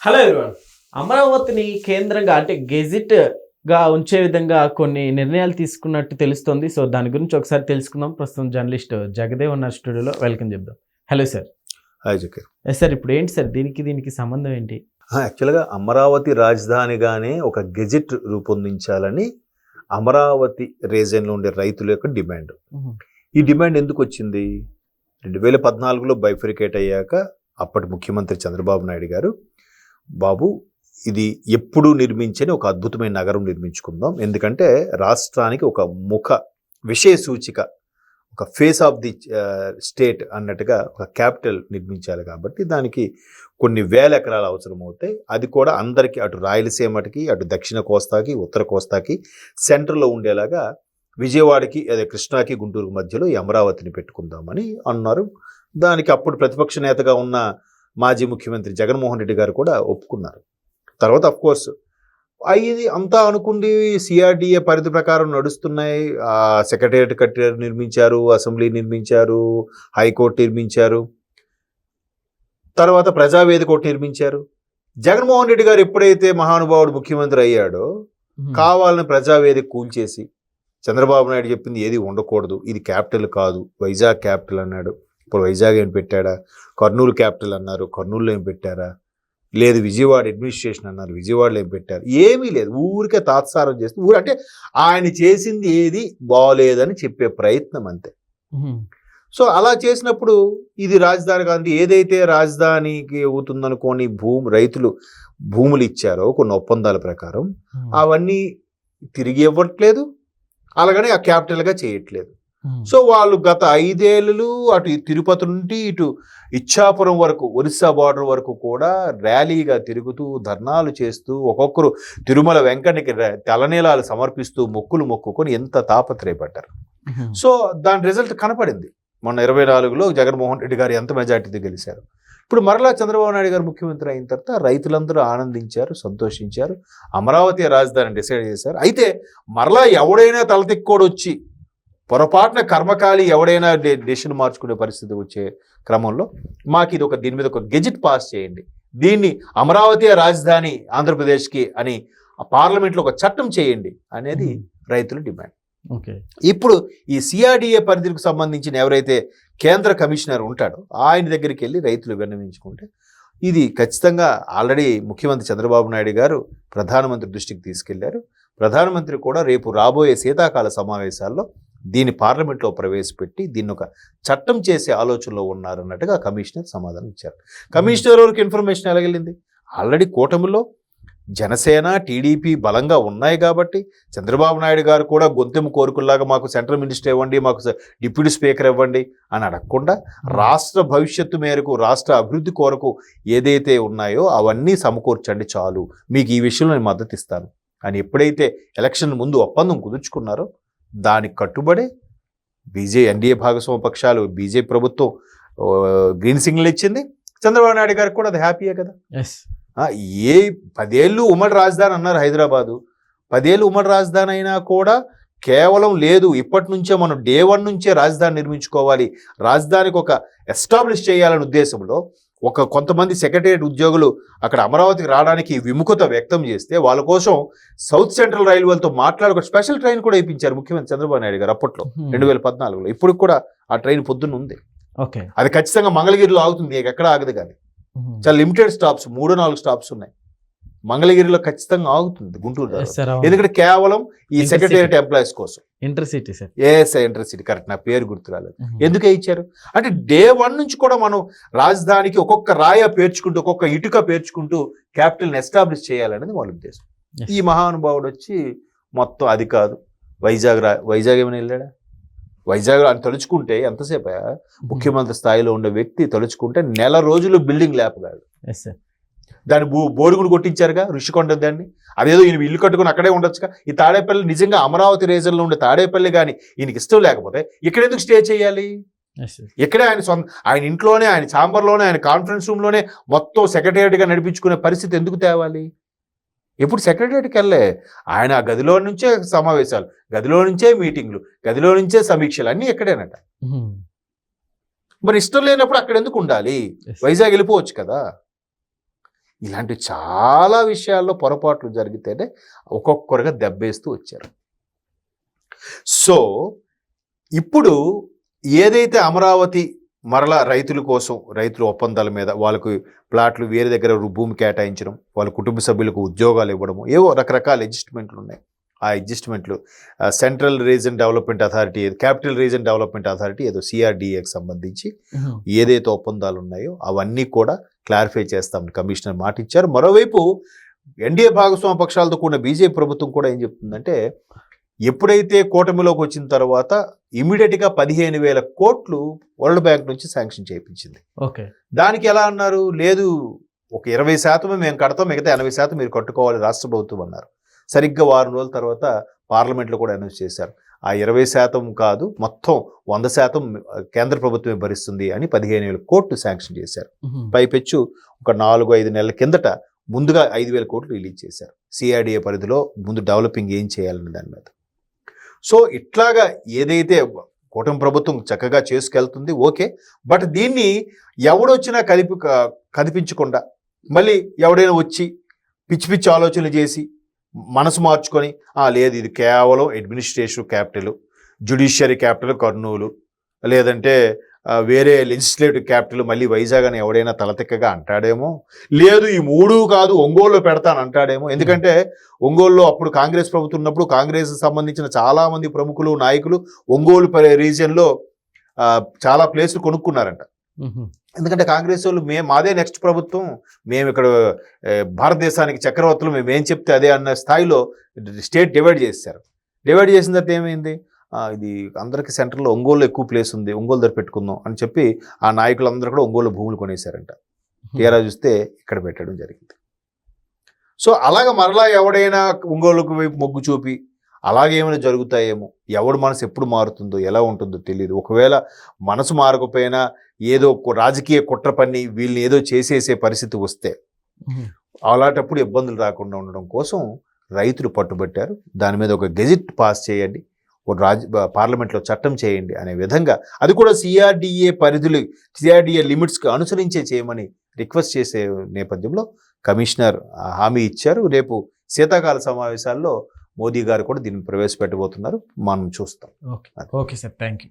Hello everyone. అమరావతిని కేంద్రంగా అంటే గెజిట్గా ఉంచే విధంగా కొన్ని నిర్ణయాలు తీసుకున్నట్టు తెలుస్తుంది. సో దాని గురించి ఒకసారి తెలుసుకుందాం. ప్రస్తుతం జర్నలిస్ట్ జగదేవ్ ఉన్న స్టూడియోలో వెల్కమ్ చెప్దాం. Hello sir. Hi Zakir. Sir ఇప్పుడు ఏంటి సార్ దీనికి సంబంధం ఏంటి? యాక్చువల్గా అమరావతి రాజధానిగానే ఒక గెజిట్ రూపొందించాలని అమరావతి రీజన్లో ఉండే రైతుల యొక్క డిమాండ్. ఈ డిమాండ్ ఎందుకు వచ్చింది? 2014లో బైఫరికేట్ అయ్యాక అప్పటి ముఖ్యమంత్రి చంద్రబాబు నాయుడు గారు, బాబు ఇది ఎప్పుడు నిర్మించని ఒక అద్భుతమైన నగరం నిర్మించుకుందాం, ఎందుకంటే రాష్ట్రానికి ఒక ముఖ విషయ సూచిక, ఒక ఫేస్ ఆఫ్ ది స్టేట్ అన్నట్టుగా ఒక క్యాపిటల్ నిర్మించాలి, కాబట్టి దానికి కొన్ని వేల ఎకరాలు అవసరం అవుతాయి. అది కూడా అందరికీ, అటు రాయలసీమకి, అటు దక్షిణ కోస్తాకి, ఉత్తర కోస్తాకి సెంటర్లో ఉండేలాగా విజయవాడకి, అదే కృష్ణాకి, గుంటూరు మధ్యలో ఈ అమరావతిని పెట్టుకుందామని అన్నారు. దానికి అప్పుడు ప్రతిపక్ష నేతగా ఉన్న మాజీ ముఖ్యమంత్రి జగన్మోహన్ రెడ్డి గారు కూడా ఒప్పుకున్నారు. తర్వాత అఫ్కోర్స్ ఇది అంతా అనుకుంది, సిఆర్డిఏ పరిధి ప్రకారం నడుస్తున్నాయి. సెక్రటేరియట్ కట్టారు, నిర్మించారు, అసెంబ్లీ నిర్మించారు, హైకోర్టు నిర్మించారు, తర్వాత ప్రజావేదిక ఒకటి నిర్మించారు. జగన్మోహన్ రెడ్డి గారు ఎప్పుడైతే మహానుభావుడు ముఖ్యమంత్రి అయ్యాడో కావాలని ప్రజావేదిక కూల్చేసి, చంద్రబాబు నాయుడు చెప్పింది ఏది ఉండకూడదు, ఇది క్యాపిటల్ కాదు, వైజాగ్ క్యాపిటల్ అన్నాడు. ఇప్పుడు వైజాగ్ ఏం పెట్టాడా? కర్నూలు క్యాపిటల్ అన్నారు, కర్నూలులో ఏం పెట్టారా? లేదు విజయవాడ అడ్మినిస్ట్రేషన్ అన్నారు, విజయవాడలో ఏం పెట్టారు? ఏమీ లేదు, ఊరికే తాత్సారం చేస్తూ అంటే ఆయన చేసింది ఏది బాగోలేదని చెప్పే ప్రయత్నం అంతే. సో అలా చేసినప్పుడు ఇది రాజధాని కాదు, ఏదైతే రాజధానికి అవుతుందనుకోని రైతులు భూములు ఇచ్చారో కొన్ని ఒప్పందాల ప్రకారం అవన్నీ తిరిగి ఇవ్వట్లేదు, అలాగనే ఆ క్యాపిటల్గా చేయట్లేదు. సో వాళ్ళు గత 5 ఏళ్ళు అటు తిరుపతి నుండి ఇటు ఇచ్చాపురం వరకు, ఒరిస్సా బార్డర్ వరకు కూడా ర్యాలీగా తిరుగుతూ ధర్నాలు చేస్తూ ఒక్కొక్కరు తిరుమల వెంకన్నకి తలనీలాలు సమర్పిస్తూ మొక్కులు మొక్కుకొని ఎంత తాపత్రయపడ్డారు. సో దాని రిజల్ట్ కనపడింది. మొన్న 24లో జగన్మోహన్ రెడ్డి గారు ఎంత మెజార్టీతో గెలిచారు. ఇప్పుడు మరలా చంద్రబాబు నాయుడు గారు ముఖ్యమంత్రి అయిన తర్వాత రైతులందరూ ఆనందించారు, సంతోషించారు, అమరావతి రాజధాని డిసైడ్ చేశారు. అయితే మరలా ఎవడైనా తలతిక్కోడు వచ్చి పొరపాటున కర్మకాలి ఎవడైనా డెసిషన్ మార్చుకునే పరిస్థితి వచ్చే క్రమంలో మాకు ఇది దీని మీద ఒక గెజిట్ పాస్ చేయండి, దీన్ని అమరావతి రాజధాని ఆంధ్రప్రదేశ్కి అని పార్లమెంట్లో ఒక చట్టం చేయండి అనేది రైతుల డిమాండ్. ఇప్పుడు ఈ సిఆర్డిఏ పరిధికి సంబంధించిన ఎవరైతే కేంద్ర కమిషనర్ ఉంటాడో ఆయన దగ్గరికి వెళ్ళి రైతులు విన్నవించుకుంటే ఇది ఖచ్చితంగా ఆల్రెడీ ముఖ్యమంత్రి చంద్రబాబు నాయుడు గారు ప్రధానమంత్రి దృష్టికి తీసుకెళ్లారు. ప్రధానమంత్రి కూడా రేపు రాబోయే శీతాకాల సమావేశాల్లో దీన్ని పార్లమెంట్లో ప్రవేశపెట్టి దీన్ని ఒక చట్టం చేసే ఆలోచనలో ఉన్నారన్నట్టుగా కమిషనర్ సమాధానం ఇచ్చారు. కమిషనర్ వరకు ఇన్ఫర్మేషన్ ఎలాగెళ్ళింది? ఆల్రెడీ కూటమిలో జనసేన, టీడీపీ బలంగా ఉన్నాయి కాబట్టి చంద్రబాబు నాయుడు గారు కూడా గొంతెము కోరుకుల్లాగా మాకు సెంట్రల్ మినిస్టర్ ఇవ్వండి, మాకు డిప్యూటీ స్పీకర్ ఇవ్వండి అని అడగకుండా రాష్ట్ర భవిష్యత్తు మేరకు, రాష్ట్ర అభివృద్ధి కొరకు ఏదైతే ఉన్నాయో అవన్నీ సమకూర్చండి చాలు, మీకు ఈ విషయంలో నేను మద్దతు ఇస్తాను అని ఎప్పుడైతే ఎలక్షన్ ముందు ఒప్పందం కుదుర్చుకున్నారో దానికి కట్టుబడి ఎన్డీఏ భాగస్వామ్య పక్షాలు, బీజేపీ ప్రభుత్వం గ్రీన్ సిగ్నల్ ఇచ్చింది. చంద్రబాబు నాయుడు గారికి కూడా అది హ్యాపీయే కదా. 10 ఏళ్ళు ఉమ్మడి రాజధాని అన్నారు హైదరాబాదు, 10 ఏళ్ళు ఉమ్మడి రాజధాని అయినా కూడా కేవలం లేదు, ఇప్పటి నుంచే మనం డే 1 నుంచే రాజధాని నిర్మించుకోవాలి, రాజధానికి ఒక ఎస్టాబ్లిష్ చేయాలనే ఉద్దేశంలో కొంతమంది సెక్రటేరియట్ ఉద్యోగులు అక్కడ అమరావతికి రావడానికి విముఖత వ్యక్తం చేస్తే వాళ్ళ కోసం సౌత్ సెంట్రల్ రైల్వేలతో మాట్లాడి ఒక స్పెషల్ ట్రైన్ కూడా వేయించారు ముఖ్యమంత్రి చంద్రబాబు నాయుడు గారు అప్పట్లో 2014లో. ఇప్పుడు కూడా ఆ ట్రైన్ పొద్దున్న ఉంది. అది ఖచ్చితంగా మంగళగిరిలో ఆగుతుంది, ఎక్కడ ఆగదు, కానీ చాలా లిమిటెడ్ స్టాప్స్, 3-4 స్టాప్స్ ఉన్నాయి. మంగళగిరిలో ఖచ్చితంగా ఆగుతుంది గుంటూరు, ఎందుకంటే కేవలం ఈ సెక్రటేరియట్ ఎంప్లాయీస్ కోసం. ఇంటర్సిటీ సార్, ఇంటర్సిటీ, కరెక్ట్, నా పేరు గుర్తు రాలేదు. ఎందుకే ఇచ్చారు అంటే డే 1 నుంచి కూడా మనం రాజధానికి ఒక్కొక్క రాయ పేర్చుకుంటూ, ఒక్కొక్క ఇటుక పేర్చుకుంటూ క్యాపిటల్ని ఎస్టాబ్లిష్ చేయాలనేది వాళ్ళ ఉద్దేశం. ఈ మహానుభావుడు వచ్చి మొత్తం అది కాదు, వైజాగ్ ఏమైనా వెళ్ళాడా? వైజాగ్ అని తలుచుకుంటే ఎంతసేపు ముఖ్యమంత్రి స్థాయిలో ఉండే వ్యక్తి తలుచుకుంటే నెల రోజులు బిల్డింగ్ లేపగాడు. దాన్ని బోరుగులు కొట్టించారుగా ఋషికొండ, దాన్ని అదేదో ఈయన ఇల్లు కట్టుకుని అక్కడే ఉండొచ్చుగా. ఈ తాడేపల్లి నిజంగా అమరావతి రీజన్లో ఉండే తాడేపల్లి కానీ ఈయనకి ఇష్టం లేకపోతే ఇక్కడ ఎందుకు స్టే చేయాలి? ఇక్కడే ఆయన ఇంట్లోనే, ఆయన ఛాంబర్లోనే, ఆయన కాన్ఫరెన్స్ రూమ్లోనే మొత్తం సెక్రటేరియట్గా నడిపించుకునే పరిస్థితి ఎందుకు తేవాలి? ఎప్పుడు సెక్రటేరియట్కి వెళ్ళే ఆయన ఆ గదిలో నుంచే సమావేశాలు, గదిలో నుంచే మీటింగ్లు, గదిలో నుంచే సమీక్షలు అన్నీ ఎక్కడేనట. మరి ఇష్టం లేనప్పుడు అక్కడ ఎందుకు ఉండాలి? వైజాగ్ వెళ్ళిపోవచ్చు కదా. ఇలాంటి చాలా విషయాల్లో పొరపాట్లు జరిగితేనే ఒక్కొక్కరుగా దెబ్బేస్తూ వచ్చారు. సో ఇప్పుడు ఏదైతే అమరావతి మరలా రైతుల కోసం, రైతుల ఒప్పందాల మీద వాళ్ళకు ప్లాట్లు వేరే దగ్గర భూమి కేటాయించడం, వాళ్ళ కుటుంబ సభ్యులకు ఉద్యోగాలు ఇవ్వడము, ఏవో రకరకాల అడ్జస్ట్మెంట్లు ఉన్నాయి. ఆ అడ్జస్ట్మెంట్లు central region development authority, capital region development authority ఏదో CRDAకి సంబంధించి ఏదైతే ఒప్పందాలు ఉన్నాయో అవన్నీ కూడా క్లారిఫై చేస్తామని కమిషనర్ మాట ఇచ్చారు. మరోవైపు ఎన్డీఏ భాగస్వామ్య పక్షాలతో కూడిన బీజేపీ ప్రభుత్వం కూడా ఏం చెప్తుందంటే, ఎప్పుడైతే కూటమిలోకి వచ్చిన తర్వాత ఇమీడియట్గా 15,000 కోట్లు వరల్డ్ బ్యాంక్ నుంచి శాంక్షన్ చేయించింది. ఓకే, దానికి ఎలా అన్నారు, లేదు ఒక 20% మేము కడతాం, మిగతా 80% మీరు కట్టుకోవాలి రాష్ట్ర ప్రభుత్వం అన్నారు. సరిగ్గా వారం రోజుల తర్వాత పార్లమెంట్లో కూడా అనౌన్స్ చేశారు, ఆ 20% కాదు మొత్తం 100% కేంద్ర ప్రభుత్వమే భరిస్తుంది అని 15,000 కోట్లు శాంక్షన్ చేశారు. పైపెచ్చు ఒక 4-5 నెలల కిందట ముందుగా 5,000 కోట్లు రిలీజ్ చేశారు CRDA పరిధిలో ముందు డెవలపింగ్ ఏం చేయాలనే దాని మీద. సో ఇట్లాగా ఏదైతే కూటమి ప్రభుత్వం చక్కగా చేసుకెళ్తుంది ఓకే, బట్ దీన్ని ఎవడొచ్చినా కదిపించకుండా మళ్ళీ ఎవడైనా వచ్చి పిచ్చి పిచ్చి ఆలోచనలు చేసి మనసు మార్చుకొని లేదు ఇది కేవలం administrative capital, judiciary capital Kurnool, లేదంటే వేరే లెజిస్లేటివ్ క్యాపిటల్ మళ్ళీ వైజాగ్ అని ఎవడైనా తలతిక్కగా అంటాడేమో, లేదు ఈ 3 కాదు ఒంగోలులో పెడతాను అంటాడేమో. ఎందుకంటే ఒంగోలులో అప్పుడు కాంగ్రెస్ ప్రభుత్వం ఉన్నప్పుడు కాంగ్రెస్ సంబంధించిన చాలామంది ప్రముఖులు నాయకులు ఒంగోలు రీజియన్లో చాలా ప్లేసులు కొనుక్కున్నారంట. ఎందుకంటే కాంగ్రెస్ వాళ్ళు మాదే నెక్స్ట్ ప్రభుత్వం, మేము ఇక్కడ భారతదేశానికి చక్రవర్తులు, మేము ఏం చెప్తే అదే అన్న స్థాయిలో స్టేట్ డివైడ్ చేశారు. డివైడ్ చేసిన తర్వాత ఏమైంది, ఇది అందరికీ సెంటర్లో ఒంగోలు ఎక్కువ ప్లేస్ ఉంది, ఒంగోలు దగ్గర పెట్టుకుందాం అని చెప్పి ఆ నాయకులందరూ కూడా ఒంగోలు భూములు కొనేశారంట. తీరా చూస్తే ఇక్కడ పెట్టడం జరిగింది. సో అలాగ మరలా ఎవడైనా ఒంగోలుకు వైపు మొగ్గు చూపి అలాగే ఏమైనా జరుగుతాయేమో, ఎవడు మనసు ఎప్పుడు మారుతుందో ఎలా ఉంటుందో తెలియదు. ఒకవేళ మనసు మారకపోయినా ఏదో రాజకీయ కుట్ర పన్ని వీళ్ళని ఏదో చేసేసే పరిస్థితి వస్తే అలాంటప్పుడు ఇబ్బందులు రాకుండా ఉండడం కోసం రైతులు పట్టుబట్టారు. దాని మీద ఒక గెజిట్ పాస్ చేయండి, పార్లమెంట్లో చట్టం చేయండి అనే విధంగా, అది కూడా CRDA లిమిట్స్కి అనుసరించే చేయమని రిక్వెస్ట్ చేసే నేపథ్యంలో కమిషనర్ హామీ ఇచ్చారు. రేపు శీతాకాల సమావేశాల్లో మోదీ గారు కూడా దీన్ని ప్రవేశపెట్టబోతున్నారు, మనం చూస్తాం. Okay sir, thank you.